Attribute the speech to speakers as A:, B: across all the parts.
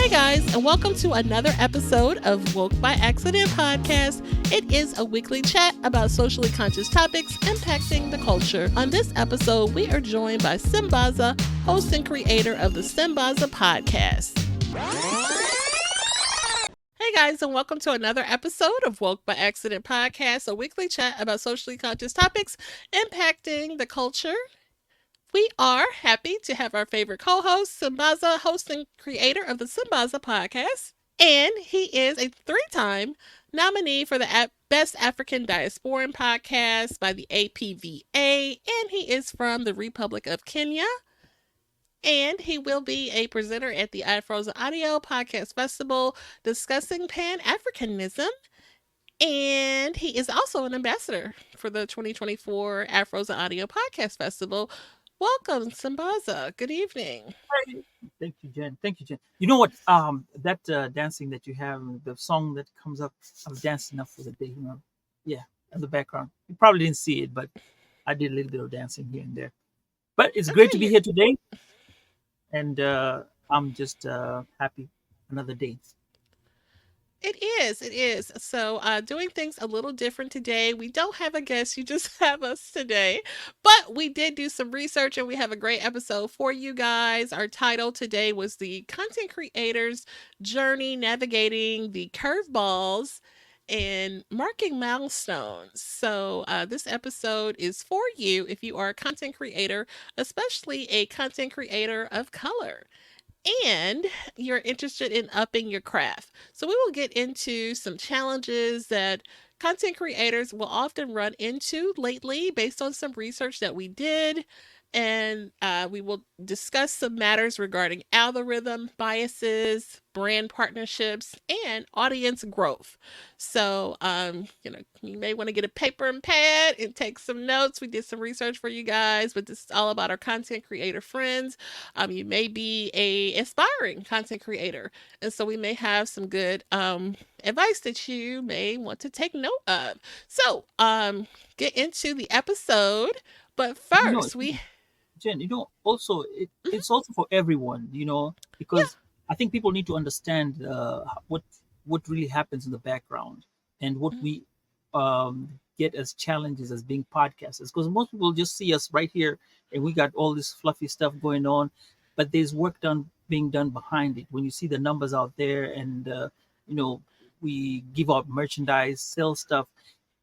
A: Hey guys, and welcome to another episode of Woke by Accident Podcast. It is a weekly chat about socially conscious topics impacting the culture. On this episode, we are joined by Sambaza, host and creator of the Sambaza Podcast. Hey guys, and welcome to another episode of Woke by Accident Podcast, a weekly chat about socially conscious topics impacting the culture. We are happy to have our favorite co-host, Sambaza, host and creator of the Sambaza Podcast. And he is a 3-time nominee for the Best African Diasporan Podcast by the APVA. And he is from the Republic of Kenya. And he will be a presenter at the iFrozen Audio Podcast Festival discussing Pan-Africanism. And he is also an ambassador for the 2024 Afrozen Audio Podcast Festival. Welcome, Sambaza. Good evening.
B: Thank you, Jen. You know what? That dancing that you have, the song that comes up, I'm dancing up for the day. Yeah, in the background. You probably didn't see it, but I did a little bit of dancing here and there. But it's great to be here today, and I'm just happy another day.
A: It is. So, doing things a little different today. We don't have a guest, you just have us today. But we did do some research and we have a great episode for you guys. Our title today was the Content Creator's Journey Navigating the Curveballs and Marking Milestones. So, this episode is for you if you are a content creator, especially a content creator of color, and you're interested in upping your craft. So we will get into some challenges that content creators will often run into lately based on some research that we did. And we will discuss some matters regarding algorithm biases, brand partnerships, and audience growth. So, you may want to get a paper and pad and take some notes. We did some research for you guys, but this is all about our content creator friends. You may be a aspiring content creator, and so we may have some good advice that you may want to take note of. So, get into the episode. But first,
B: Jen, also it's also for everyone, because I think people need to understand what really happens in the background and what we get as challenges as being podcasters. Because most people just see us right here and we got all this fluffy stuff going on, but there's work being done behind it. When you see the numbers out there and we give out merchandise, sell stuff,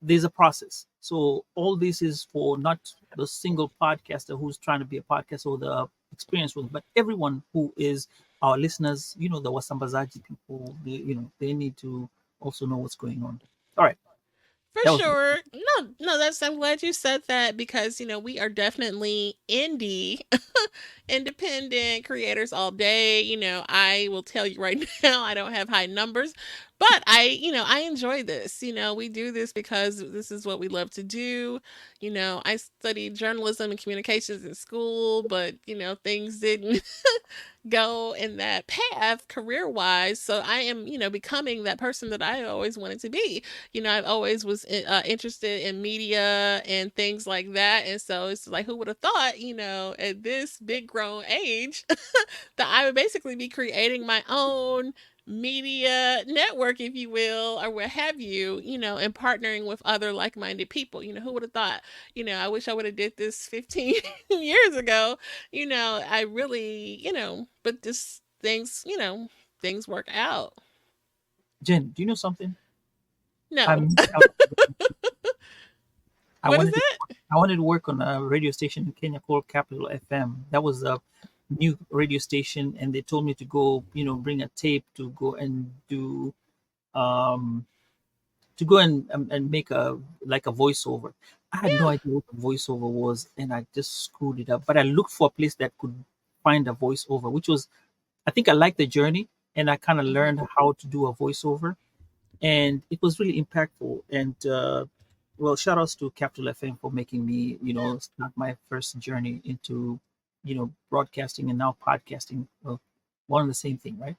B: there's a process. So all this is for not the single podcaster who's trying to be a podcaster or the experienced one, but everyone who is our listeners, the Wasambazaji people, they need to also know what's going on. All right.
A: For sure. No, I'm glad you said that because, we are definitely indie, independent creators all day. I will tell you right now, I don't have high numbers, but I enjoy this. We do this because this is what we love to do. I studied journalism and communications in school, but, things didn't go in that path career-wise. So I am, becoming that person that I always wanted to be. I've always was interested in media and things like that. And so it's like, who would have thought, at this big grown age that I would basically be creating my own media network, if you will, or what have you, and partnering with other like-minded people. Who would have thought? I wish I would have did this 15 years ago. I really, but just things, things work out.
B: Jen, do you know something?
A: No.
B: I wanted to work on a radio station in Kenya called Capital FM. That was a new radio station, and they told me to go, bring a tape to go and do, and make a voiceover. I had no idea what a voiceover was, and I just screwed it up. But I looked for a place that could find a voiceover, which was, I think I liked the journey, and I kind of learned how to do a voiceover, and it was really impactful. And shout outs to Capital FM for making me, start my first journey into, broadcasting and now podcasting. Well, one and the same thing, right?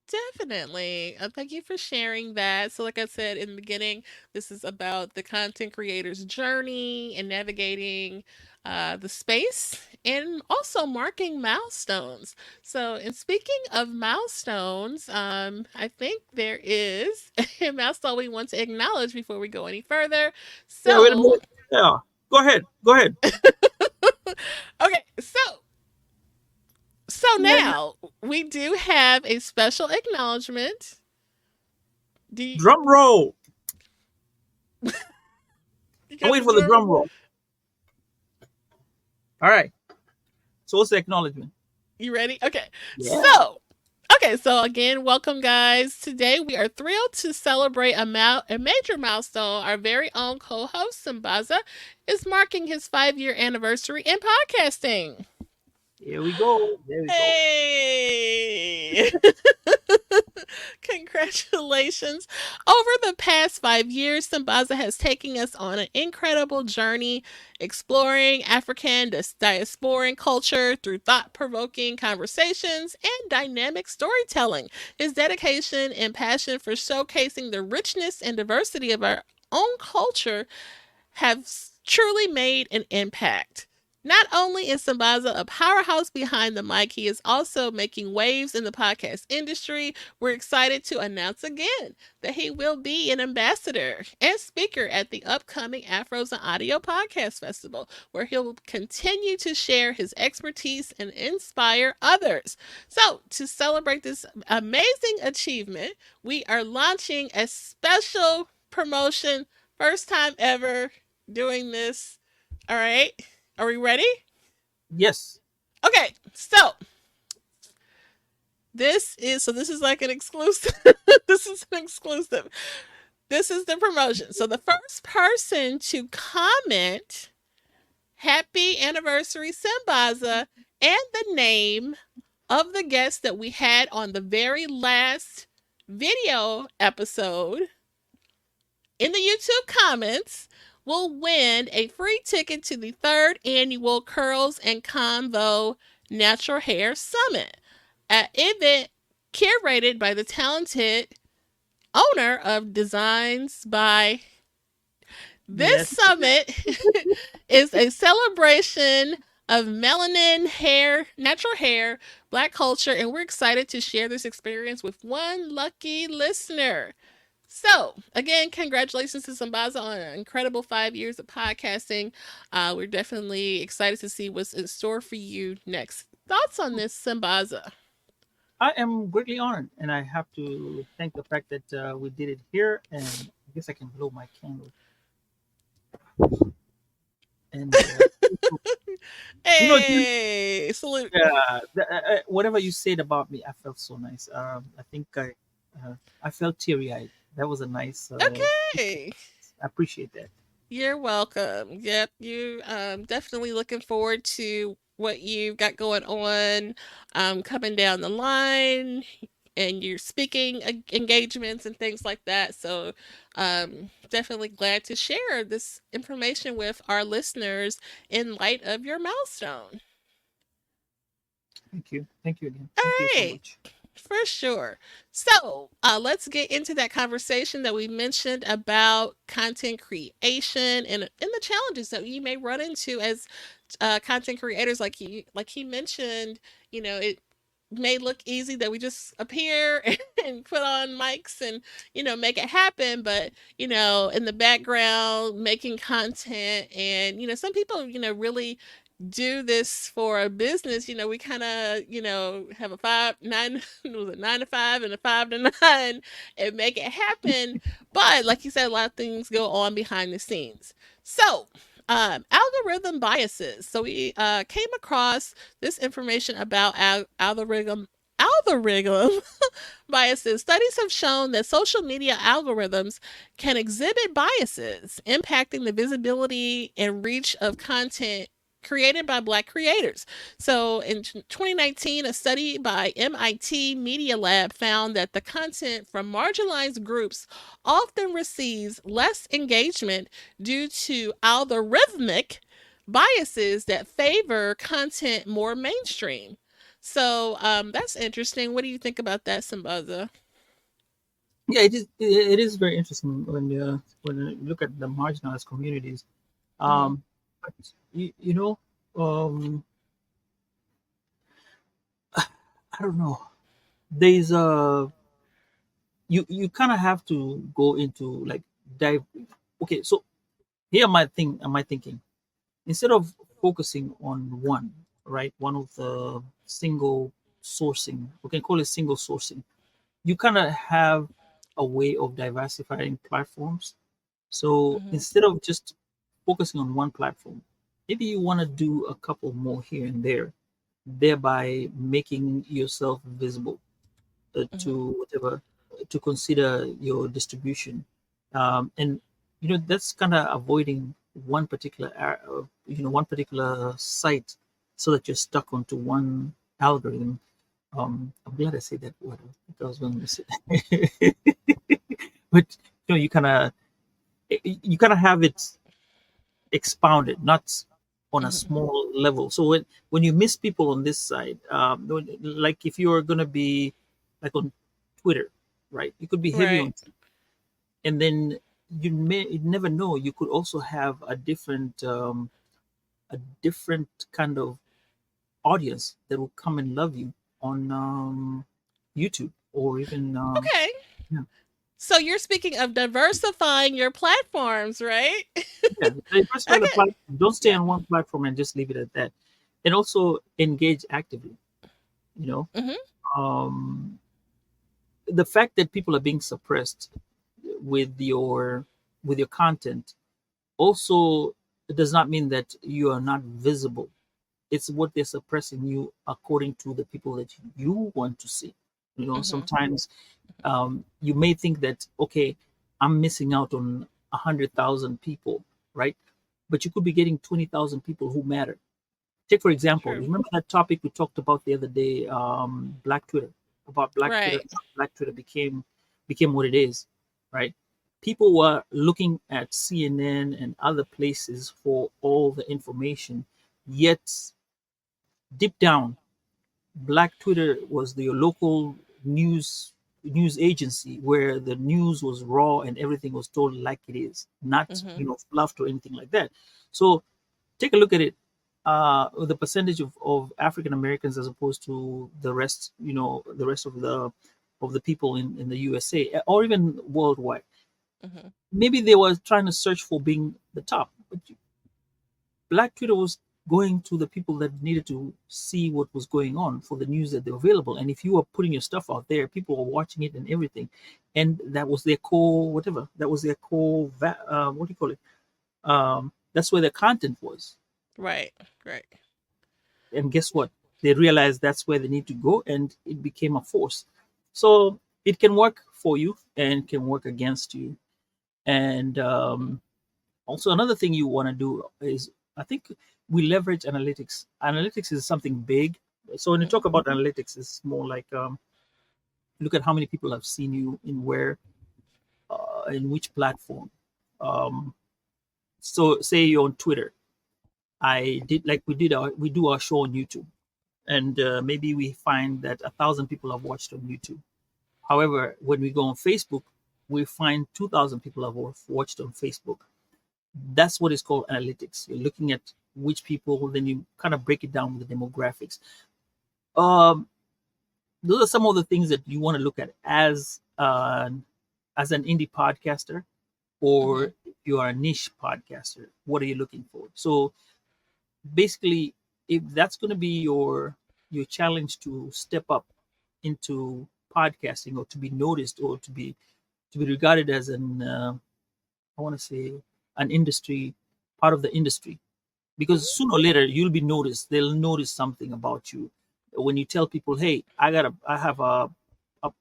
A: Definitely. Thank you for sharing that. So, like I said in the beginning, this is about the content creator's journey and navigating the space and also marking milestones. So, in speaking of milestones, I think there is a milestone we want to acknowledge before we go any further.
B: Yeah, wait a
A: So,
B: minute. Yeah, go ahead. Go ahead.
A: okay, so
B: Yeah, yeah.
A: now we do have a special acknowledgement. Do you,
B: Drum roll.
A: you
B: I'm
A: got
B: waiting
A: the
B: for the
A: drum?
B: drum roll. All right. So what's the acknowledgement?
A: You ready? Okay.
B: Yeah.
A: So again, welcome guys. Today we are thrilled to celebrate a major milestone. Our very own co-host Sambaza is marking his 5-year anniversary in podcasting.
B: Here we go. There we go.
A: Hey! Congratulations. Over the past 5 years, Sambaza has taken us on an incredible journey exploring African diasporan culture through thought provoking conversations and dynamic storytelling. His dedication and passion for showcasing the richness and diversity of our own culture have truly made an impact. Not only is Sambaza a powerhouse behind the mic, he is also making waves in the podcast industry. We're excited to announce again that he will be an ambassador and speaker at the upcoming Afros and Audio Podcast Festival, where he'll continue to share his expertise and inspire others. So, to celebrate this amazing achievement, we are launching a special promotion, first time ever doing this. All right. Are we ready?
B: Yes.
A: Okay. This is like an exclusive. This is an exclusive. This is the promotion. So the first person to comment happy anniversary Sambaza and the name of the guest that we had on the very last video episode in the YouTube comments will win a free ticket to the third annual Curls and Convo Natural Hair Summit, an event curated by the talented owner of Designs by. This
B: Yes.
A: summit is a celebration of melanin hair, natural hair, black culture, and we're excited to share this experience with one lucky listener. So, again, congratulations to Sambaza on an incredible 5 years of podcasting. We're definitely excited to see what's in store for you next. Thoughts on this, Sambaza?
B: I am greatly honored, and I have to thank the fact that we did it here. And I guess I can blow my candle. And you
A: Hey, salute.
B: whatever you said about me, I felt so nice. I think I felt teary eyed. That was a nice.
A: Okay.
B: I appreciate that.
A: You're welcome. Yep, you definitely looking forward to what you've got going on coming down the line and your speaking engagements and things like that. So, definitely glad to share this information with our listeners in light of your milestone.
B: Thank you. Thank you again.
A: All
B: Thank you so
A: right.
B: much.
A: For sure. So, let's get into that conversation that we mentioned about content creation and the challenges that you may run into as content creators. Like he mentioned, it may look easy that we just appear and put on mics and make it happen, but in the background making content, and some people really do this for a business. We kind of, have a 5 9 was it 9 to 5 and a 5 to 9 and make it happen. But like you said, a lot of things go on behind the scenes. So, algorithm biases. So we came across this information about algorithm biases. Studies have shown that social media algorithms can exhibit biases, impacting the visibility and reach of content created by Black creators. So in 2019, a study by MIT Media Lab found that the content from marginalized groups often receives less engagement due to algorithmic biases that favor content more mainstream. So that's interesting. What do you think about that, Sambaza?
B: Yeah, it is. It is very interesting when you look at the marginalized communities.
A: Mm-hmm.
B: But you know, um, I don't know. There's a you kind of have to go into like dive. Okay, so here my thinking. Instead of focusing on one, right, one of the single sourcing, we can call it single sourcing. You kind of have a way of diversifying platforms. So
A: Mm-hmm.
B: instead of just focusing on one platform, maybe you want to do a couple more here and there, thereby making yourself visible
A: Mm-hmm.
B: to whatever to consider your distribution, and that's kind of avoiding one particular site, so that you're stuck onto one algorithm. I'm glad I said that word because I was going to miss it. But you kind of have it expounded, not on a
A: Mm-hmm.
B: small level. So when you miss people on this side, like if you're gonna be like on Twitter, right? You could be heavy
A: Right.
B: on, and then you never know. You could also have a different kind of audience that will come and love you on YouTube or even
A: Okay.
B: yeah,
A: So you're speaking of diversifying your platforms, right?
B: yeah. Diversify the
A: Okay.
B: platform. Don't stay
A: Yeah.
B: on one platform and just leave it at that, and also engage actively. You know,
A: Mm-hmm.
B: um, the fact that people are being suppressed with your content also does not mean that you are not visible. It's what they're suppressing you according to the people that you want to see.
A: Mm-hmm.
B: Sometimes you may think that, okay, I'm missing out on 100,000 people, right? But you could be getting 20,000 people who matter. Take for example,
A: True.
B: remember that topic we talked about the other day, Black Twitter, about Black Twitter.
A: Right.
B: Black Twitter became what it is, right? People were looking at CNN and other places for all the information, yet deep down, Black Twitter was the local news agency where the news was raw and everything was told like it is, not
A: Mm-hmm.
B: fluffed or anything like that. So take a look at it. The percentage of African Americans as opposed to the rest of the people in the USA or even worldwide.
A: Mm-hmm.
B: Maybe they were trying to search for being the top, but Black Twitter was going to the people that needed to see what was going on for the news that they're available. And if you were putting your stuff out there, people were watching it and everything, and that was their core whatever. That was their core. What do you call it? That's where their content was.
A: Right. Right.
B: And guess what? They realized that's where they need to go, and it became a force. So it can work for you and can work against you. And also another thing you want to do is, I think, we leverage analytics. Analytics is something big. So when you
A: Mm-hmm.
B: talk about analytics, it's more like look at how many people have seen you in which platform. Um, so say you're on Twitter. I did like we do our show on YouTube, and maybe we find that 1,000 people have watched on YouTube. However, when we go on Facebook, we find 2,000 people have watched on Facebook. That's what is called analytics. You're looking at which people, then you kind of break it down with the demographics. Um, those are some of the things that you want to look at as an indie podcaster, or
A: Mm-hmm.
B: if you are a niche podcaster. What are you looking for? So basically, if that's going to be your challenge to step up into podcasting, or to be noticed, or to be regarded as an I want to say an industry part of the industry, because sooner or later you'll be noticed. They'll notice something about you when you tell people, hey, I have a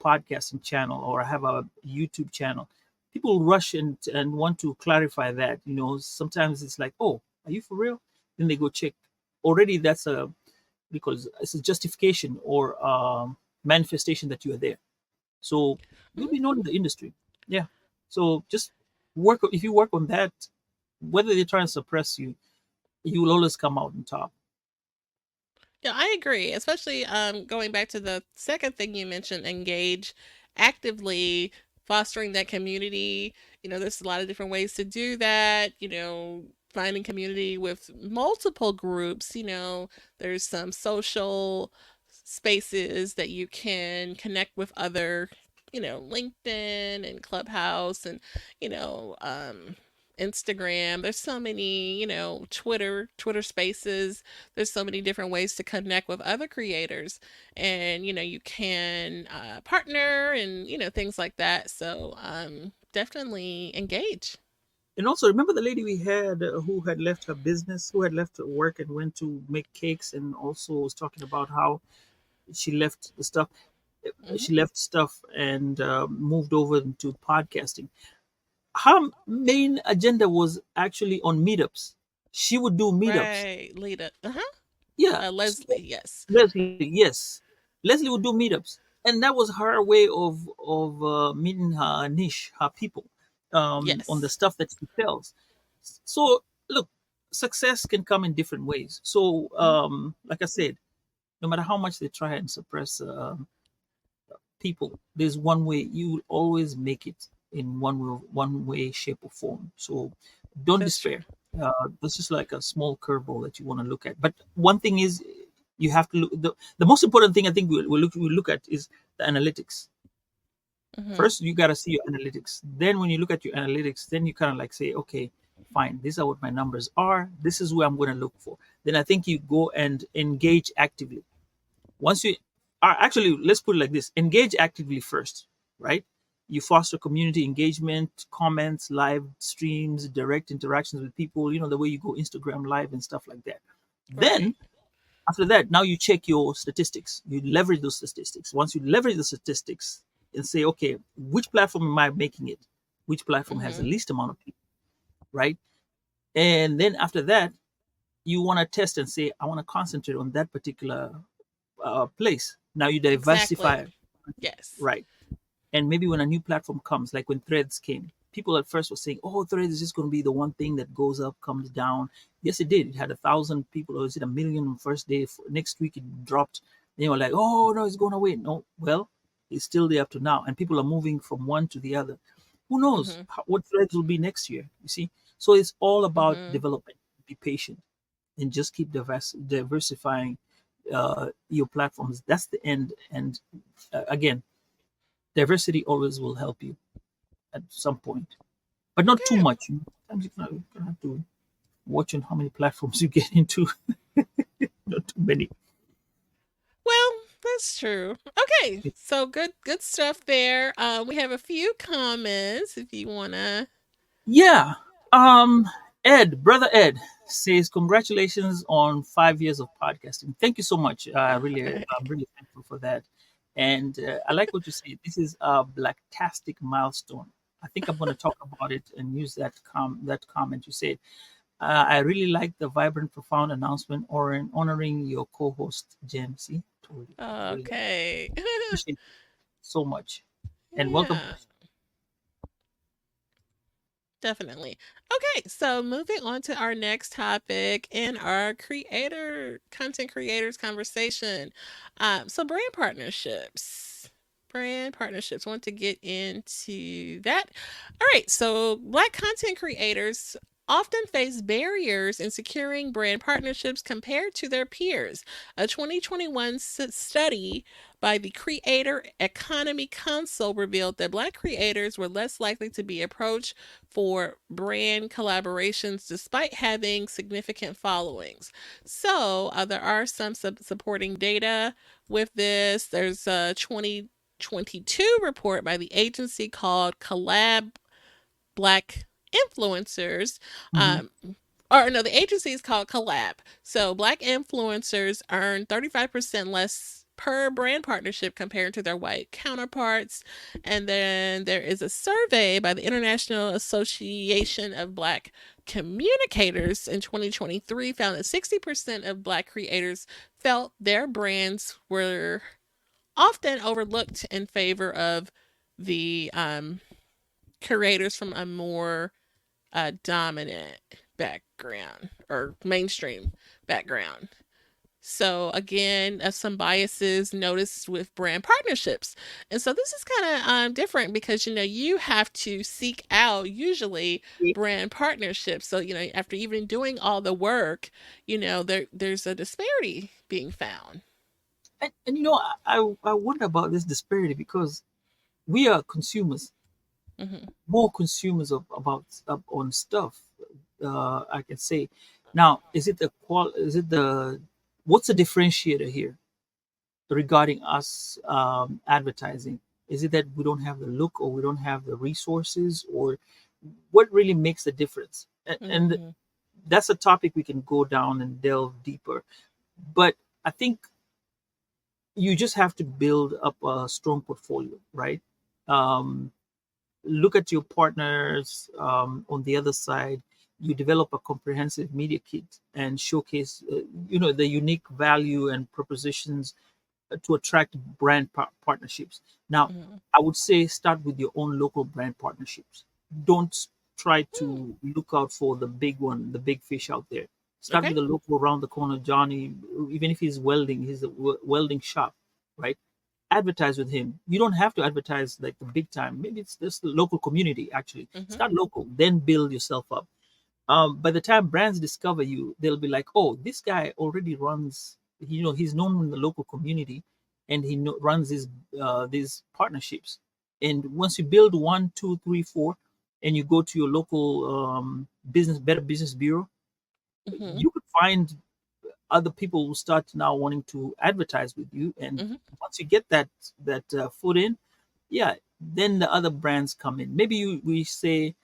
B: podcasting channel, or I have a YouTube channel. People rush and want to clarify that. Sometimes it's like, oh, are you for real? Then they go check. Already that's a, because it's a justification or manifestation that you are there. So you'll be known in the industry. Yeah. So just work. If you work on that, whether they try and suppress you, you will always come out on top.
A: Yeah, I agree. Especially going back to the second thing you mentioned, engage actively, fostering that community. There's a lot of different ways to do that. Finding community with multiple groups. There's some social spaces that you can connect with other, LinkedIn and Clubhouse and, you know, um Instagram. There's so many, Twitter spaces. There's so many different ways to connect with other creators, and you can partner and things like that. So definitely engage.
B: And also, remember the lady we had who had left her business, who had left her work and went to make cakes, and also was talking about how she left the stuff.
A: Hmm.
B: She left stuff and moved over to podcasting. Her main agenda was actually on meetups. She would do meetups.
A: Right, Lita. Uh-huh.
B: Yeah,
A: Leslie, yes.
B: Leslie, yes. Leslie would do meetups, and that was her way of meeting her niche, her people, on the
A: Yes.
B: stuff that she sells. So look, success can come in different ways. So
A: Hmm.
B: like I said, no matter how much they try and suppress people, there's one way you will always make it in one way, shape, or form. So don't
A: That's true.
B: despair. That's just like a small curveball that you want to look at. But one thing is, you have to look. The most important thing I think we'll look at is the analytics.
A: Hmm.
B: First, you got to see your analytics. Then, when you look at your analytics, then you kind of like say, okay, fine, these are what my numbers are. This is where I'm going to look for. Then I think you go and engage actively. Once you are actually, let's put it like this: engage actively first, right? You foster community engagement, comments, live streams, direct interactions with people, the way you go Instagram live and stuff like that.
A: Right.
B: Then after that, now you check your statistics. You leverage those statistics. Once you leverage the statistics and say, okay, which platform am I making it? Which platform has the
A: Hmm.
B: least amount of people, right? And then after that, you want to test and say, I want to concentrate on that particular place. Now you diversify,
A: Exactly. Yes.
B: right? And maybe when a new platform comes, like when Threads came, people at first were saying, "Oh, Threads is just going to be the one thing that goes up, comes down." Yes, it did. It had 1,000 people, or is it a million on the first day? Next week it dropped. They were like, "Oh no, it's going away." No, well, it's still there up to now, and people are moving from one to the other. Who knows
A: Hmm.
B: what Threads will be next year? You see, so it's all about
A: Hmm.
B: development. Be patient and just keep diversifying your platforms. That's the end. And again, diversity always will help you at some point, but not too
A: Good.
B: much. Sometimes you have to watch on how many platforms you get into. Not too many.
A: Well, that's true. Okay, so good stuff there. We have a few comments if you wanna.
B: Yeah. Um. Brother Ed says, "Congratulations on 5 years of podcasting. Thank you so much. I'm really thankful for that. And I like what you say. This is a blacktastic milestone. I think I'm going to talk about it and use that comment you said. I really like the vibrant, profound announcement or honoring your co-host, Jem. See, told you. Really
A: Okay.
B: appreciate it so much, and welcome.
A: Yeah. Definitely. Okay, so moving on to our next topic in our content creators conversation. So brand partnerships. Brand partnerships. Want to get into that. All right, so Black content creators often face barriers in securing brand partnerships compared to their peers. A 2021 study by the Creator Economy Council revealed that Black creators were less likely to be approached for brand collaborations despite having significant followings. So there are some supporting data with this. There's a 2022 report by the agency called Collab Black Influencers.
B: Hmm.
A: Um, or no, the agency is called Collab. So black influencers earn 35% less per brand partnership compared to their white counterparts. And then there is a survey by the International Association of Black Communicators in 2023 found that 60% of black creators felt their brands were often overlooked in favor of the creators from a more dominant background or mainstream background. So again, some biases noticed with brand partnerships. And so this is kind of different because you have to seek out usually brand partnerships. So after even doing all the work, there's a disparity being found.
B: And I wonder about this disparity because we are consumers,
A: Hmm.
B: more consumers of about on stuff. I can say, now, is it the qual? Is it the what's the differentiator here regarding us advertising? Is it that we don't have the look, or we don't have the resources, or what really makes the difference? And
A: Hmm.
B: that's a topic we can go down and delve deeper. But I think you just have to build up a strong portfolio, right? Um, Look at your partners on the other side. You develop a comprehensive media kit and showcase, the unique value and propositions to attract brand partnerships. Now,
A: Hmm.
B: I would say start with your own local brand partnerships. Don't try
A: Hmm.
B: to look out for the big one, the big fish out there. Start
A: Okay.
B: with the local around the corner, Johnny. Even if he's welding, he's a welding shop, right? Advertise with him. You don't have to advertise like the big time. Maybe it's just the local community. Actually,
A: Hmm.
B: start local, then build yourself up. By the time brands discover you, they'll be like, oh, this guy already runs, he's known in the local community, and he runs these partnerships. And once you build one, two, three, four, and you go to your local better business bureau,
A: Hmm.
B: you could find other people will start now wanting to advertise with you. And
A: Hmm.
B: once you get that foot in, yeah, then the other brands come in. Maybe we say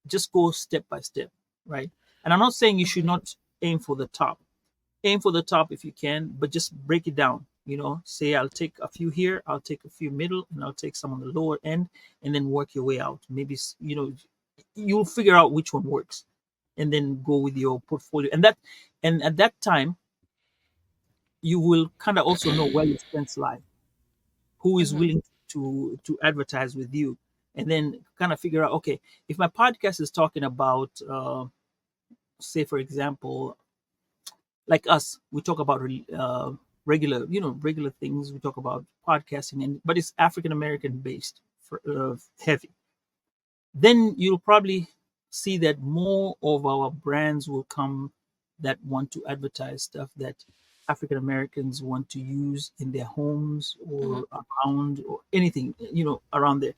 B: just go step by step, right? And I'm not saying you should
A: Hmm.
B: not aim for the top. Aim for the top if you can, but just break it down. Say I'll take a few here, I'll take a few middle, and I'll take some on the lower end, and then work your way out. Maybe you'll figure out which one works, and then go with your portfolio. And at that time, you will kind of also know where your strengths lie, who is
A: Hmm.
B: willing to advertise with you, and then kind of figure out, okay, if my podcast is talking about say for example, like us, we talk about regular, regular things. We talk about podcasting, but it's African American based, for heavy. Then you'll probably see that more of our brands will come that want to advertise stuff that African Americans want to use in their homes
A: Hmm.
B: or around, or anything, around there.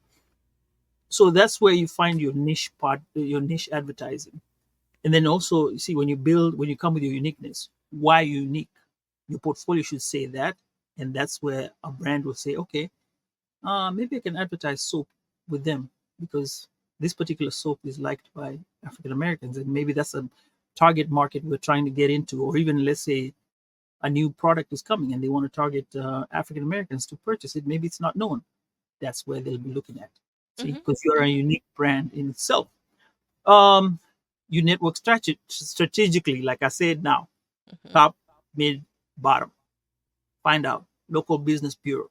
B: So that's where you find your niche advertising. And then also, you see, when you come with your uniqueness, why unique? Your portfolio should say that. And that's where a brand will say, okay, maybe I can advertise soap with them because this particular soap is liked by African Americans. And maybe that's a target market we're trying to get into. Or even, let's say, a new product is coming and they want to target African Americans to purchase it. Maybe it's not known. That's where they'll be looking at. See,
A: Hmm.
B: because you're a
A: Hmm.
B: unique brand in itself. Um, you network strategically, like I said now,
A: Hmm.
B: top, mid, bottom. Find out local business bureau,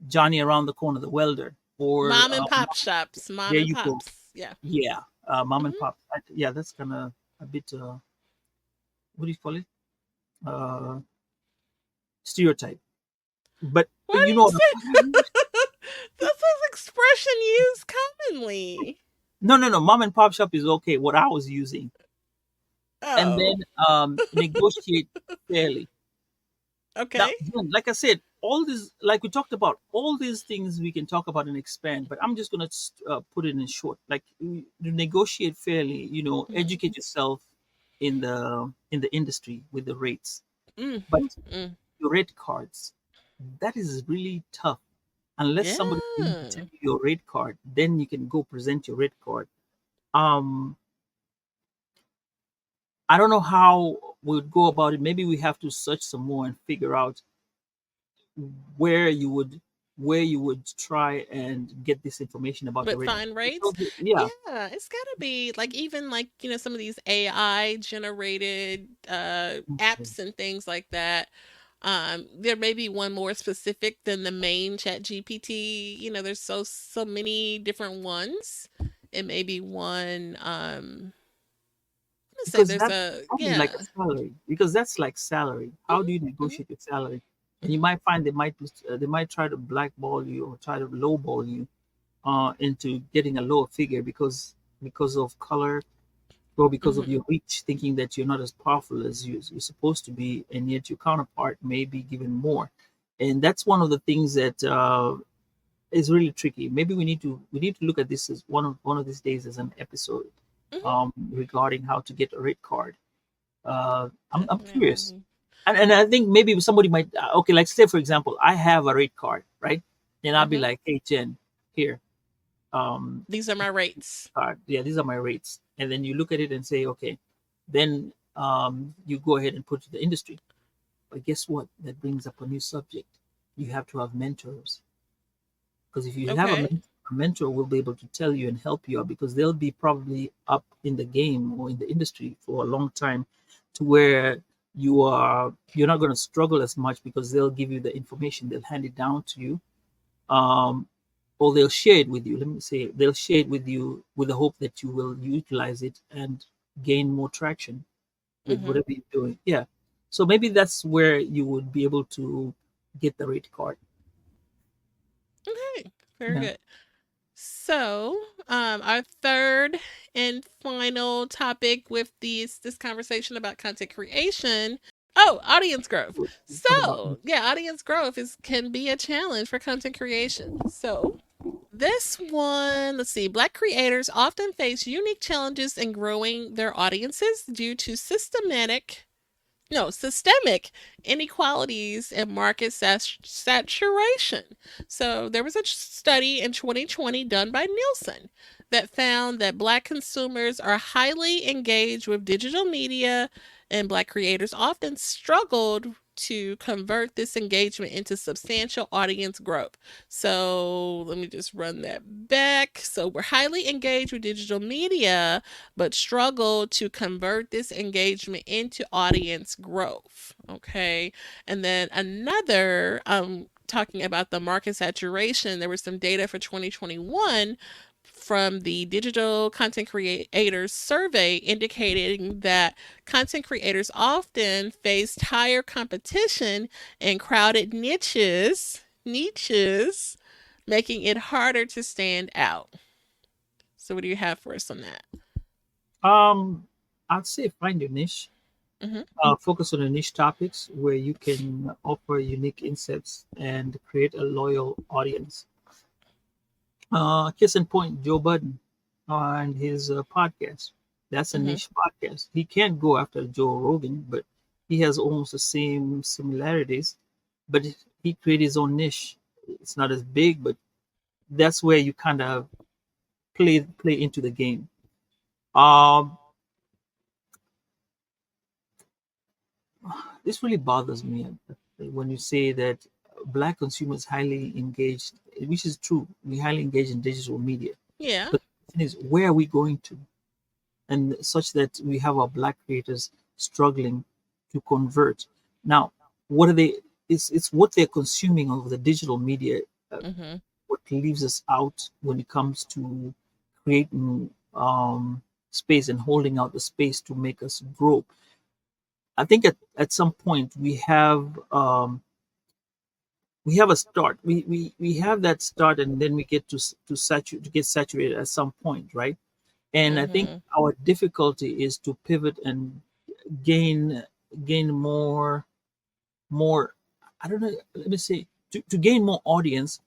B: Johnny around the corner, the welder, or
A: Mom and pop shops. Mom
B: there
A: and
B: you go.
A: pops. Yeah.
B: Yeah, mom and
A: Hmm.
B: pop. Yeah, that's kind of a bit. What do you call it? Uh, Stereotype. But
A: What do
B: you
A: you
B: know,
A: say? That's an expression used commonly.
B: no, no, no. Mom and pop shop is okay. What I was using, and
A: Oh.
B: then negotiate fairly. Now,
A: Okay.
B: again, like I said, all this, like we talked about, all these things we can talk about and expand, but I'm just going to put it in short. Like, you negotiate fairly,
A: Hmm.
B: educate yourself in the industry with the rates.
A: Mm.
B: But
A: Mm.
B: your rate cards, that is really tough. Unless somebody's willing to tell
A: Yeah.
B: you your rate card, then you can go present your rate card. Um, I don't know how we would go about it. Maybe we have to search some more and figure out where you would where you would try and get this information about the
A: But
B: rating.
A: fine rates?
B: So, yeah.
A: Yeah, it's gotta be like even like, some of these AI generated apps and things like that. There may be one more specific than the main chat GPT. There's so many different ones. It may be one Let's say
B: because
A: there's
B: that's
A: a
B: probably like a
A: yeah.
B: salary. Because that's like salary. How do you
A: Hmm.
B: negotiate your salary? And you
A: Hmm.
B: might find they might try to blackball you or try to lowball you into getting a lower figure because of color or because of
A: Hmm.
B: your reach, thinking that you're not as powerful as you're supposed to be, and yet your counterpart may be given more. And that's one of the things that is really tricky. Maybe we need to look at this as one of these days as an episode
A: Hmm.
B: regarding how to get a rate card. I'm curious,
A: Definitely.
B: and I think maybe somebody might okay, like say for example, I have a rate card, right? And I'll be
A: Hmm.
B: like, hey Jen, here, um,
A: These are my rates.
B: card. Yeah, these are my rates. And then you look at it and say, okay, then you go ahead and put to the industry. But guess what? That brings up a new subject. You have to have mentors. Because if you have
A: Okay.
B: a mentor will be able to tell you and help you out because they'll be probably up in the game or in the industry for a long time to where you're not going to struggle as much because they'll give you the information, they'll hand it down to you, um, or they'll share it with you. Let me say they'll share it with you with the hope that you will utilize it and gain more traction with
A: Hmm.
B: whatever you're doing. Yeah. So maybe that's where you would be able to get the rate card.
A: Okay. Very
B: Yeah.
A: good. So, our third and final topic with this conversation about content creation. Oh, audience growth.
B: Talk about
A: So, yeah, audience growth is can be a challenge for content creation. So, this one, let's see. Black creators often face unique challenges in growing their audiences due to systemic inequalities and market saturation. So there was a study in 2020 done by Nielsen that found that Black consumers are highly engaged with digital media, and Black creators often struggled to convert this engagement into substantial audience growth. So let me just run that back. So we're highly engaged with digital media, but struggle to convert this engagement into audience growth. Okay. And then another, talking about the market saturation, there was some data for 2021 from the Digital Content Creators Survey indicating that content creators often faced higher competition in crowded niches, making it harder to stand out. So, what do you have for us on that?
B: Um, I'd say find your niche.
A: Mm-hmm.
B: Focus on the niche topics where you can offer unique insights and create a loyal audience. Case in point, Joe Budden and his podcast. That's a
A: Mm-hmm.
B: niche podcast. He can't go after Joe Rogan, but he has almost the same similarities. But he created his own niche. It's not as big, but that's where you kind of play into the game. Um, this really bothers me when you say that black consumers highly engaged, which is true. We highly engage in digital media,
A: Yeah.
B: but the question is, where are we going to? And such that we have our black creators struggling to convert. Now, what are they? It's what they're consuming of the digital media. Uh,
A: Mm-hmm.
B: what leaves us out when it comes to creating space and holding out the space to make us grow. I think at some point we have a start. We have that start, and then we get to get saturated at some point, right? And I think
A: Mm-hmm.
B: our difficulty is to pivot and gain gain more. I don't know. Let me say to gain more audience,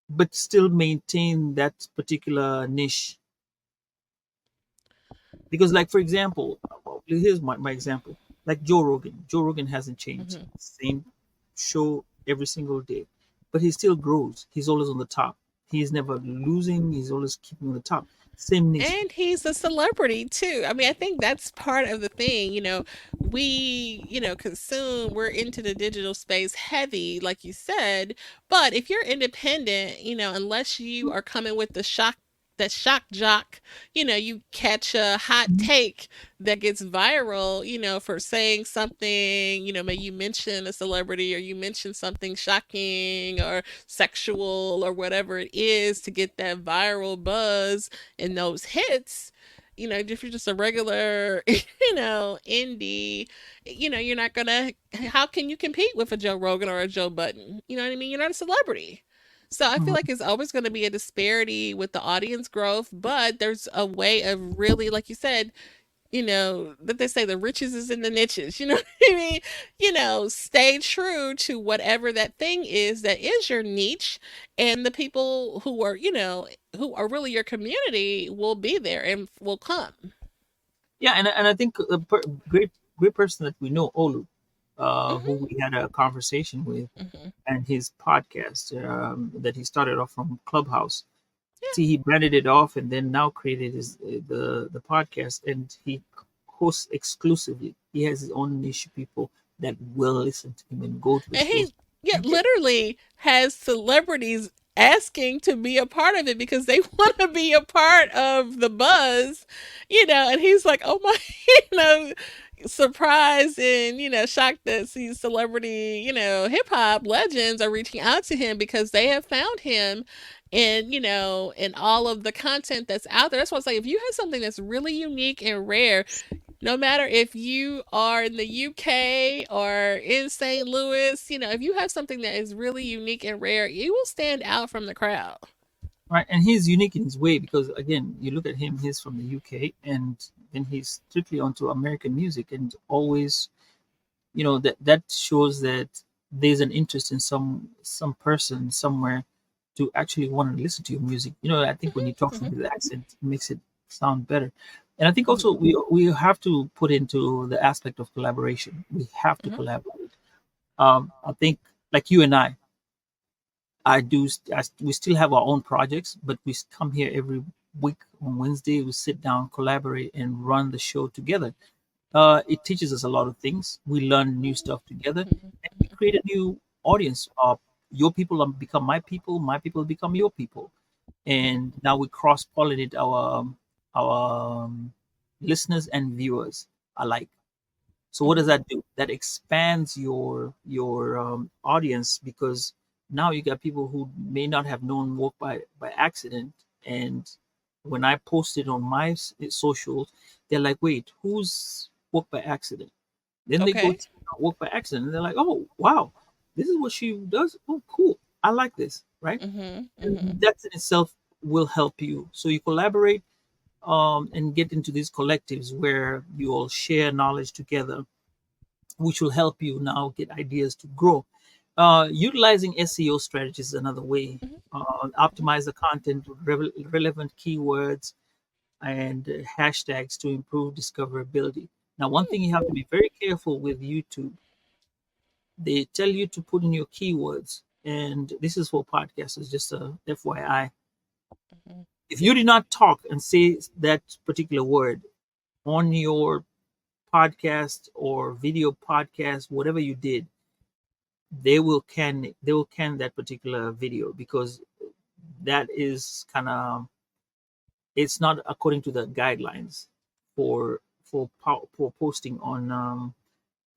B: but still maintain that particular niche. Because, like for example, well, here's my example. Like Joe Rogan. Joe Rogan hasn't changed.
A: Mm-hmm.
B: Same show every single day, but he still grows. He's always on the top. He's never losing. He's always keeping on the top. Same niche.
A: And he's a celebrity too. I mean, I think that's part of the thing. We, consume, we're into the digital space heavy, like you said. But if you're independent, unless you are coming with that shock jock, you catch a hot take that gets viral, for saying something, maybe you mention a celebrity or you mention something shocking or sexual or whatever it is to get that viral buzz and those hits. if you're just a regular, indie, you're not gonna. How can you compete with a Joe Rogan or a Joe Button? You know what I mean? You're not a celebrity. So I feel
B: Mhm.
A: like it's always going to be a disparity with the audience growth, but there's a way of really, like you said, that they say the riches is in the niches. You know what I mean? Stay true to whatever that thing is that is your niche, and the people who are really your community will be there and will come.
B: Yeah, and I think great person that we know, Olu, who
A: Hmm.
B: we had a conversation with,
A: Hmm.
B: and his podcast that he started off from Clubhouse.
A: Yeah.
B: See, he branded it off and then now created the podcast, and he hosts exclusively. He has his own niche of people that will listen to him and go to the
A: And
B: shows.
A: he, yeah, literally has celebrities asking to be a part of it because they want to be a part of the buzz, and he's like, oh my, you know, surprised and, shocked that these celebrity, hip hop legends are reaching out to him because they have found him in all of the content that's out there. That's why I say if you have something that's really unique and rare, no matter if you are in the UK or in St. Louis, if you have something that is really unique and rare, you will stand out from the crowd.
B: Right, and he's unique in his way because again, you look at him, he's from the UK, and then he's strictly onto American music, and always, that shows that there's an interest in some person somewhere to actually want to listen to your music. I think when you talk
A: Hmm.
B: from his accent, it makes it sound better. And I think also
A: Hmm.
B: we have to put into the aspect of collaboration. We have to
A: Hmm.
B: collaborate. I think like you and I do. We still have our own projects, but we come here every week on Wednesday. We sit down, collaborate, and run the show together. It teaches us a lot of things. We learn new stuff together, and we create a new audience. Your people become my people become your people, and now we cross pollinate our listeners and viewers alike. So what does
A: Hmm.
B: that do? That expands your audience because now you got people who may not have known work by accident, and when I post it on my socials, they're like, "Wait, who's work by accident?" Then they go
A: Okay.
B: check out work by accident, and they're like, "Oh, wow, this is what she does. Oh, cool. I like this." Right?
A: Hmm. Hmm.
B: And that in itself will help you. So you collaborate and get into these collectives where you all share knowledge together, which will help you now get ideas to grow. Utilizing SEO strategies is another way. Optimize the content with relevant keywords and hashtags to improve discoverability. Now, one thing you have to be very careful with YouTube, they tell you to put in your keywords, and this is for podcasters, just a FYI.
A: Hmm.
B: If you did not talk and say that particular word on your podcast or video podcast, whatever you did, they will can that particular video because that is kind of, it's not according to the guidelines for for posting on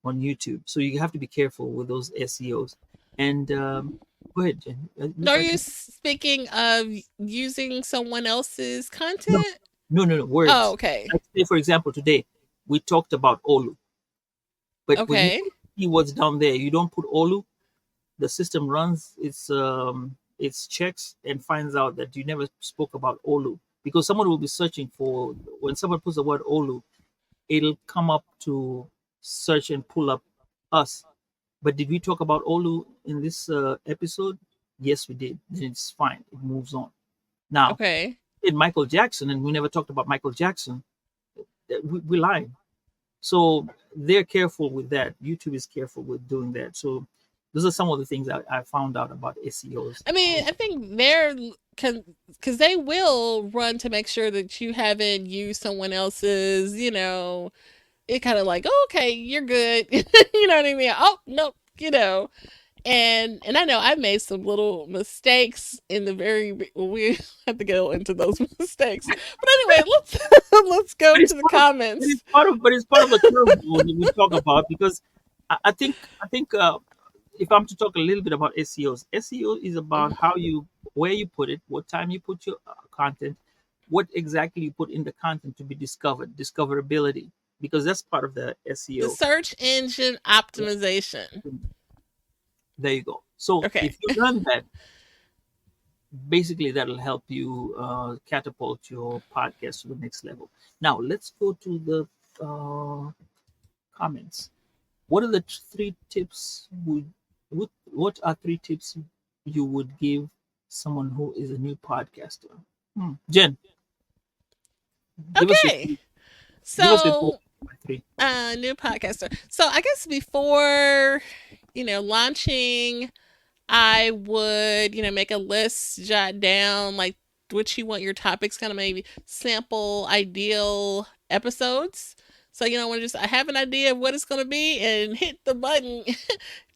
B: YouTube. So you have to be careful with those SEOs. And go ahead, Jen.
A: Are you speaking of using someone else's
B: No,
A: content?
B: no,
A: Oh,
B: words.
A: okay.
B: Like say, for example, today we talked about Olu, but when you
A: Okay.
B: put keywords down there, you don't put Olu. The system runs its checks and finds out that you never spoke about Olu because someone will be searching for, when someone puts the word Olu, it'll come up to search and pull up us. But did we talk about Olu in this episode? Yes, we did. Then it's fine. It moves on. Now,
A: Okay.
B: in Michael Jackson, and we never talked about Michael Jackson, we lied. So they're careful with that. YouTube is careful with doing that. So those are some of the things I found out about SEOs.
A: I mean, I think they're because they will run to make sure that you haven't used someone else's, it kind of like, oh, okay, you're good. You know what I mean? Oh, nope, and I know I made some little mistakes in the very we have to go into those mistakes. But anyway, let's let's go
B: But it's
A: to the
B: part of but
A: comments.
B: it's part of but it's part of the curveball that we talk about because I think if I'm to talk a little bit about SEO is about
A: Mhm.
B: how you, where you put it, what time you put your content, what exactly you put in the content to be discovered, discoverability, because that's part of the
A: The
B: SEO.
A: search engine
B: Yeah.
A: optimization.
B: There you go. So
A: Okay.
B: if you learn that, basically that'll help you catapult your podcast to the next level. Now let's go to the comments. What are the three tips what are three tips you would give someone who is a new podcaster? Jen, give us your
A: Okay.
B: give us your
A: So,
B: three.
A: new podcaster. So, I guess before, launching, I would, make a list, jot down like what you want your topics, kind of maybe sample ideal episodes. So you don't want to just I have an idea of what it's going to be and hit the button.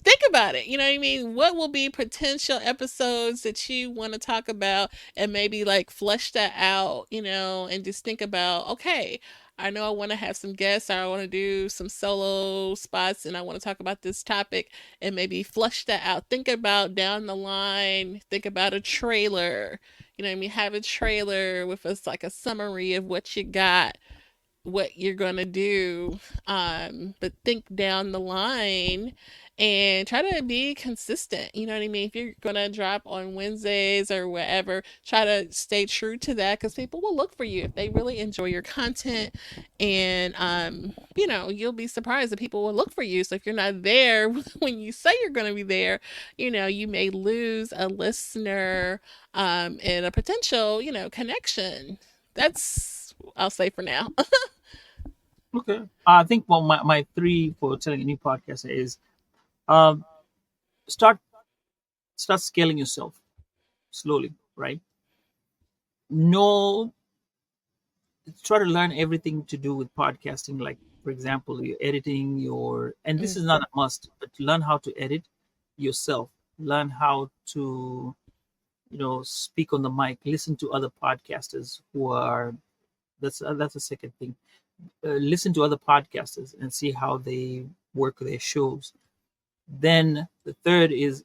A: Think about it. You know what I mean? What will be potential episodes that you want to talk about and maybe like flesh that out, and just think about, okay, I know I want to have some guests, or I want to do some solo spots, and I want to talk about this topic and maybe flush that out. Think about down the line, think about a trailer. You know what I mean? Have a trailer with us like a summary of what you got, what you're gonna do. But think down the line and try to be consistent. You know what I mean? If you're gonna drop on Wednesdays or whatever, try to stay true to that because people will look for you if they really enjoy your content. And you'll be surprised that people will look for you. So if you're not there when you say you're gonna be there, you may lose a listener and a potential, connection. That's I'll say for now.
B: Okay. I think my three for telling a new podcast is um, start start scaling yourself slowly, right? No, try to learn everything to do with podcasting, like for example, your editing, and this
A: Mm.
B: is not a must, but learn how to edit yourself. Learn how to speak on the mic. Listen to other podcasters who are that's the second thing. Listen to other podcasters and see how they work their shows. Then the third is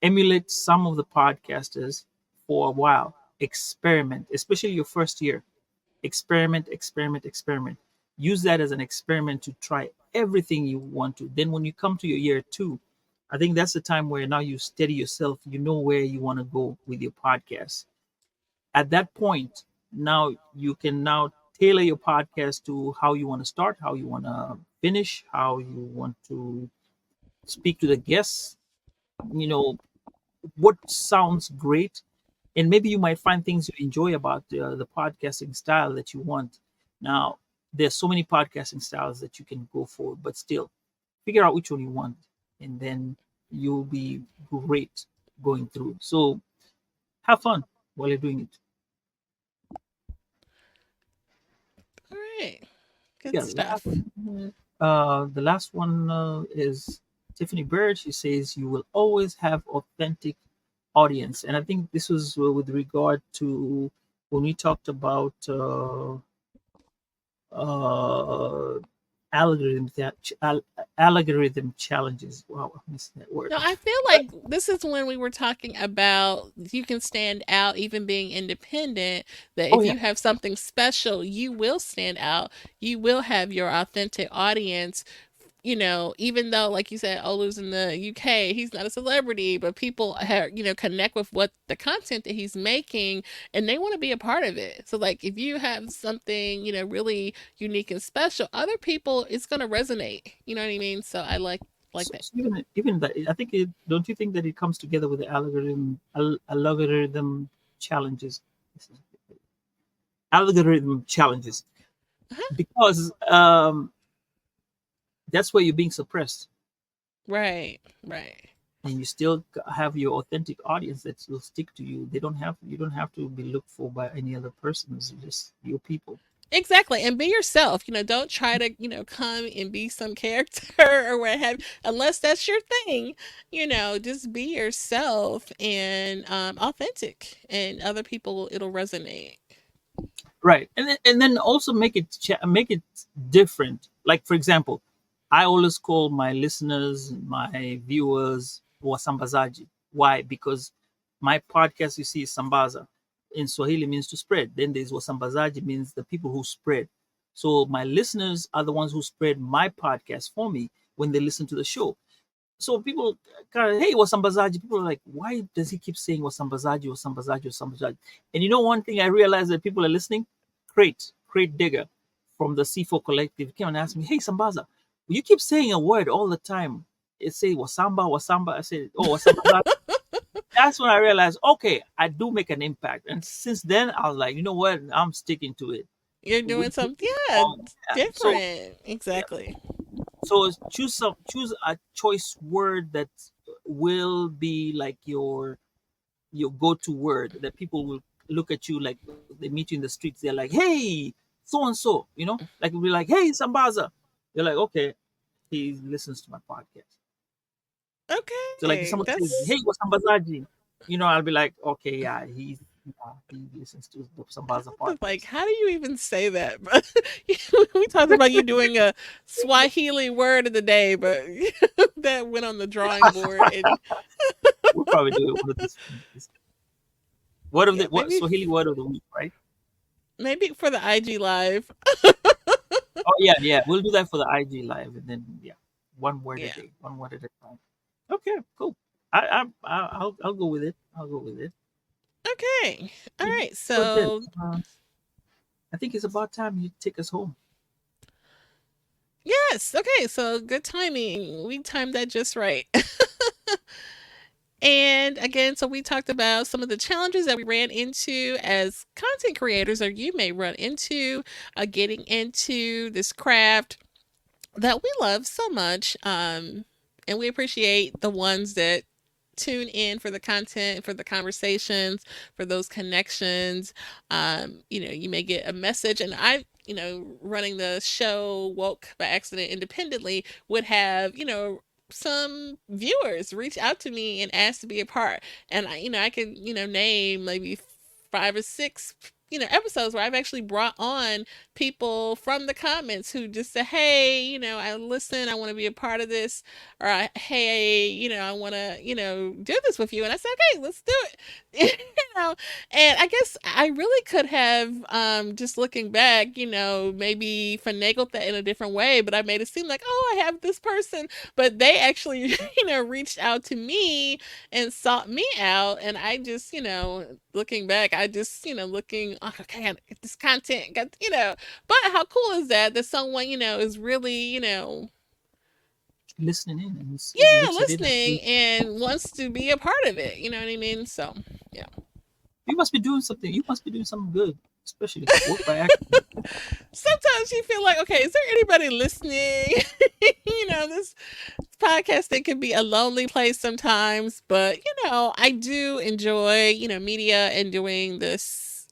B: emulate some of the podcasters for a while. Experiment, especially your first year. Experiment, experiment, experiment. Use that as an experiment to try everything you want to. Then when you come to your year two, I think that's the time where now you steady yourself. You know where you want to go with your podcast. At that point, now you can now tailor your podcast to how you want to start, how you want to finish, how you want to speak to the guests, you know, what sounds great. And maybe you might find things you enjoy about the podcasting style that you want. Now, there's so many podcasting styles that you can go for, but still figure out which one you want, and then you'll be great going through. So have fun while you're doing it.
A: All right. Good
B: Yeah,
A: stuff.
B: the last one is Tiffany Bird. She says you will always have authentic audience, and I think this was with regard to when we talked about uh, algorithm challenges. Wow, I missed that word.
A: No, I feel
B: But,
A: like this is when we were talking about you can stand out even being independent. That
B: oh
A: if
B: yeah,
A: you have something special, you will stand out. You will have your authentic audience. Even though, like you said, Olu's in the UK, he's not a celebrity, but people connect with what the content that he's making and they want to be a part of it. So, like, if you have something, really unique and special, other people, it's going to resonate. You know what I mean? So, I like that.
B: so even that, I think don't you think that it comes together with the algorithm challenges? Algorithm challenges
A: Uh-huh.
B: because that's where you're being suppressed,
A: Right, right.
B: and you still have your authentic audience that will stick to you. You don't have to be looked for by any other persons, just your people.
A: Exactly. And be yourself. Don't try to, come and be some character or what have unless that's your thing. Just be yourself and authentic and other people it'll resonate.
B: Right, and then also make it different. Like for example, I always call my listeners, my viewers, Wasambazaji. Why? Because my podcast, you see, is Sambaza. in Swahili means to spread. Then there's Wasambazaji means the people who spread. So my listeners are the ones who spread my podcast for me when they listen to the show. So people kind of, hey, Wasambazaji. People are like, why does he keep saying Wasambazaji, Wasambazaji, Wasambazaji? And you know, one thing I realized that people are listening? Crate Digger from the C4 Collective came and asked me, hey, Sambaza, you keep saying a word all the time. It say Wasamba, Wasamba. I said, oh, Wasambazaji. That's when I realized, okay, I do make an impact. And since then, I was like, you know what? I'm sticking to it.
A: You're
B: We-
A: doing something, yeah,
B: yeah. So
A: different.
B: yeah.
A: Exactly.
B: So choose a choice word that will be like your go-to word that people will look at you like they meet you in the streets. They're like, hey, so and so, like we'll be like, hey, Sambaza. They're like, okay, he listens to my podcast. So like if
A: Okay,
B: somebody says,
A: that's
B: hey, what's Sambazaji? I'll be like, okay, yeah, he listens to the Sambaza
A: like,
B: podcast.
A: how do you even say that? But we talked about you doing a Swahili word of the day, but that went on the drawing board, and
B: We'll probably do it one of these. Word of the
A: yeah,
B: what Swahili word of the week, right?
A: maybe for the IG live.
B: Oh yeah, yeah. We'll do that for the IG live, and then yeah, one word a
A: Yeah.
B: day, one word at a time. Okay, cool. I'll go with it. I'll go with it.
A: Okay. All
B: Yeah.
A: right.
B: So Jen,
A: So
B: I think it's about time you take us home.
A: yes. Okay. So good timing. We timed that just right. And again, so we talked about some of the challenges that we ran into as content creators, or you may run into getting into this craft that we love so much. And we appreciate the ones that tune in for the content, for the conversations, for those connections. You may get a message, and running the show Woke by Accident independently would have, some viewers reach out to me and ask to be a part. And I can, name maybe 5 or 6 episodes where I've actually brought on people from the comments who just say, hey, I listen, I want to be a part of this, or hey, I want to, do this with you. And I said, okay, let's do it. And I guess I really could have, just looking back, maybe finagled that in a different way, but I made it seem like, oh, I have this person, but they actually, reached out to me and sought me out. And I just, looking back, I just, looking, oh, okay, I gotta get this content, but how cool is that? That someone, is really,
B: Listening in and
A: yeah,
B: looks at it.
A: listening and wants to be a part of it. You know what I mean? So, yeah.
B: You must be doing something. You must be doing something good, especially work by accident.
A: Sometimes you feel like, okay, is there anybody listening? This podcasting can be a lonely place sometimes, but I do enjoy, media and doing this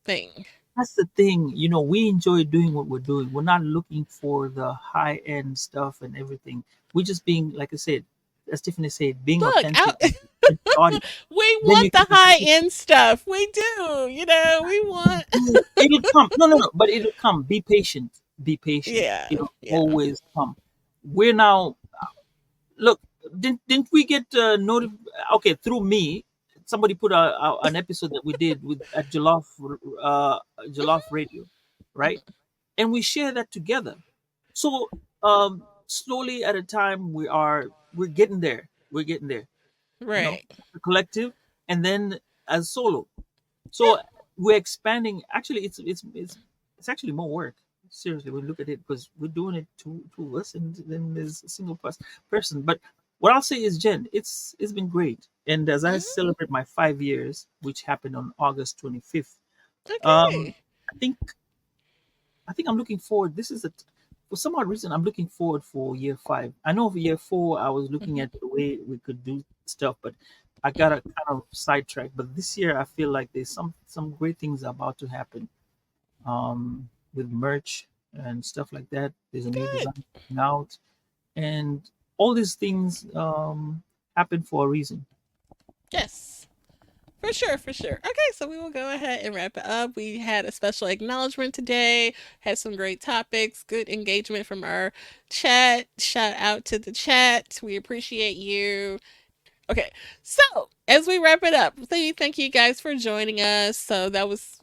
A: thing.
B: That's the thing. We enjoy doing what we're doing. We're not looking for the high end stuff and everything. We're just being, like I said, as Tiffany said, being
A: Look,
B: authentic to the audience.
A: we
B: Then you
A: want the
B: can
A: high end stuff. We do, we want.
B: it'll come. No, but it'll come. Be patient. Be patient.
A: Yeah,
B: It'll
A: yeah.
B: always come. We're now look. Didn't we get okay, through me? Somebody put an episode that we did with at Jollof Radio, right? And we share that together. So slowly at a time, we're getting there. We're getting there.
A: Right.
B: The collective, and then as solo. So we're expanding. Actually, it's actually more work. Seriously, when you look at it, because we're doing it two of us, and then there's a single person. But what I'll say is, Jen, it's been great. And as I
A: Mhm.
B: celebrate my 5 years, which happened on August 25th,
A: Okay.
B: I think I'm looking forward. For some odd reason, I'm looking forward for year 5. I know for year 4, I was looking
A: Mhm.
B: at the way we could do stuff, but I got a kind of sidetracked. But this year, I feel like there's some great things about to happen, with merch and stuff like that. There's a new
A: Good.
B: design coming out, and all these things happen for a reason.
A: Yes. For sure, for sure. Okay, so we will go ahead and wrap it up. We had a special acknowledgement today, had some great topics, good engagement from our chat. Shout out to the chat. We appreciate you. Okay, so as we wrap it up, thank you guys for joining us. So that was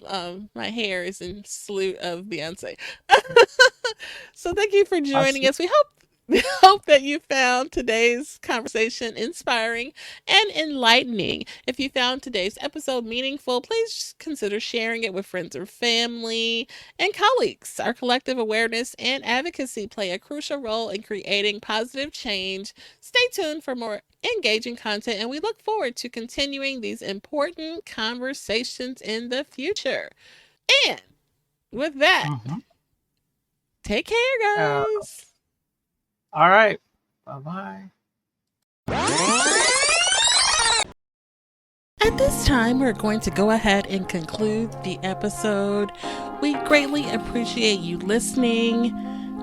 A: my hair is in salute of Beyonce. So thank you for joining
B: Awesome.
A: us. We hope that you found today's conversation inspiring and enlightening. If you found today's episode meaningful, please consider sharing it with friends or family and colleagues. Our collective awareness and advocacy play a crucial role in creating positive change. Stay tuned for more engaging content, and we look forward to continuing these important conversations in the future. And with that,
B: Mhm.
A: take care,
B: Uh,
A: guys.
B: all right. Bye bye.
A: At this time, we're going to go ahead and conclude the episode. We greatly appreciate you listening.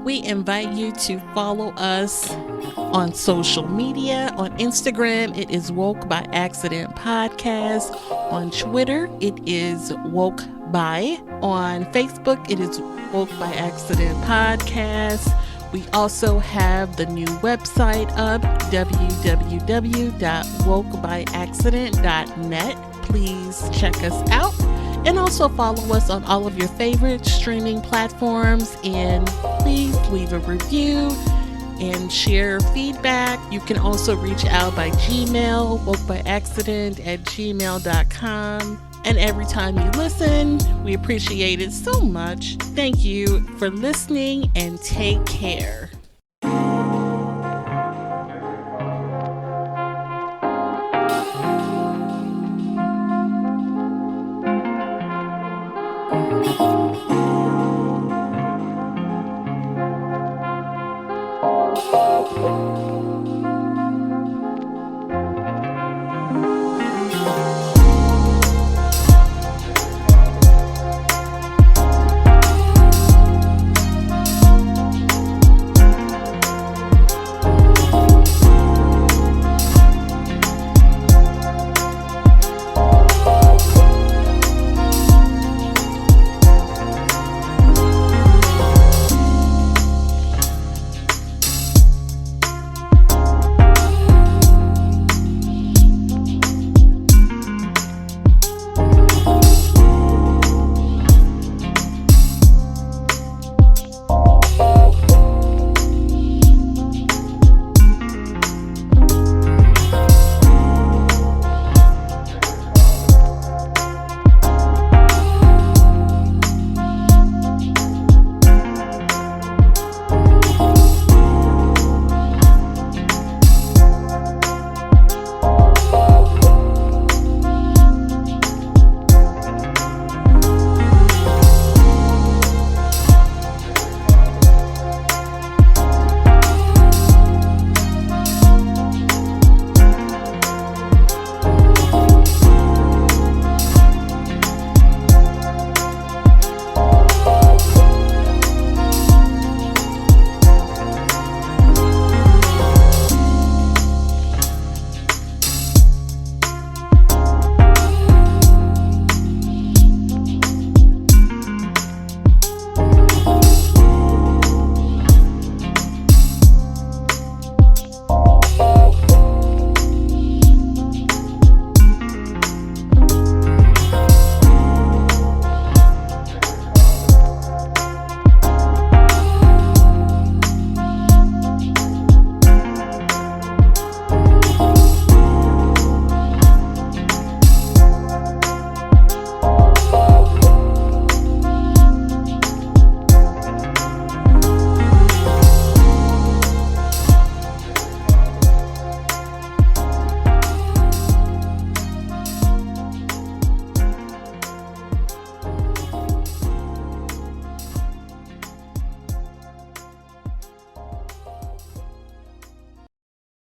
A: We invite you to follow us on social media. On Instagram, it is Woke by Accident Podcast. On Twitter, it is Woke by. On Facebook, it is Woke by Accident Podcast. We also have the new website up, www.wokebyaccident.net. Please check us out. And also follow us on all of your favorite streaming platforms. And please leave a review and share feedback. You can also reach out by Gmail, wokebyaccident@gmail.com. And every time you listen, we appreciate it so much. Thank you for listening and take care.